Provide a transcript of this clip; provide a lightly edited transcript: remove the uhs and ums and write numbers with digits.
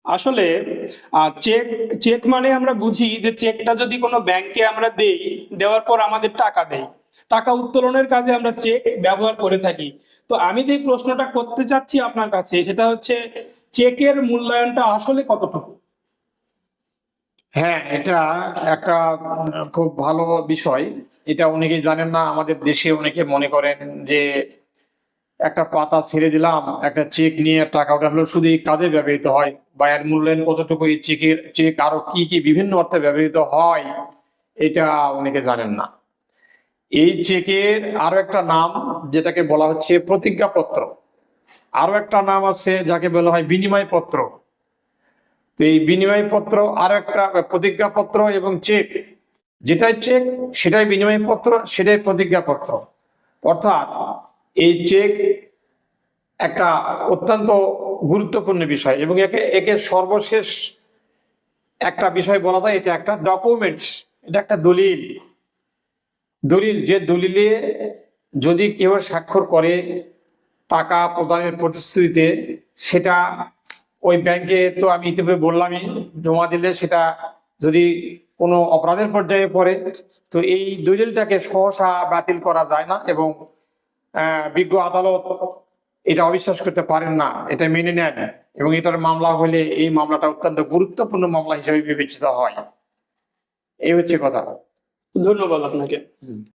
আসলে check check মানে আমরা বুঝি যে চেকটা যদি কোনো ব্যাংকে আমরা দেই, দেওয়ার পর আমাদের টাকা দেয়, টাকা উত্তোলনের কাজে আমরা চেক ব্যবহার করে থাকি। তো আমি যে প্রশ্নটা করতে চাচ্ছি আপনার কাছে সেটা হচ্ছে, চেকের মূল্যায়নটা আসলে কতটুকু? হ্যাঁ, এটা একটা খুব ভালো বিষয়। এটা অনেকেই জানেন না। আমাদের দেশে অনেকে মনে করেন যে একটা পাতা ছেড়ে দিলাম, একটা চেক নিয়ে টাকা ওঠা হলো, শুধু এই কাজে ব্যবহৃত হয়, বা এর মূল্যায়ন কতটুকু, এই চেক আরো কি কি বিভিন্ন অর্থে ব্যবহৃত হয়, এটা অনেকে জানেন না। এই চেকের আরো একটা নাম, যেটাকে বলা হচ্ছে প্রতিজ্ঞাপত্র। আরো একটা নাম আছে যাকে বলা হয় বিনিময় পত্র। তো এই বিনিময় পত্র আরো একটা, প্রতিজ্ঞাপত্র এবং চেক, যেটাই চেক সেটাই বিনিময় পত্র, সেটাই প্রতিজ্ঞাপত্র। অর্থাৎ এই চেক একটা অত্যন্ত গুরুত্বপূর্ণ বিষয়, এবং একে একে সর্বশেষ একটা বিষয় বলা যায়, এটা একটা ডকুমেন্টস, এটা একটা দলিল। দলিল, যে দলিলে যদি কেউ স্বাক্ষর করে টাকা প্রদানের প্রতিশ্রুতিতে, সেটা ওই ব্যাংকে, তো আমি ইতিপূর্বে বললামই, জমা দিলে সেটা যদি কোনো অপরাধের পর্যায়ে পড়ে, তো এই দলিলটাকে সহসা বাতিল করা যায় না, এবং বিজ্ঞ আদালত এটা অবিশ্বাস করতে পারেন না, এটা মেনে নেন, এবং এটার মামলা হলে এই মামলাটা অত্যন্ত গুরুত্বপূর্ণ মামলা হিসেবে বিবেচিত হয়। এই হচ্ছে কথা। ধন্যবাদ আপনাকে।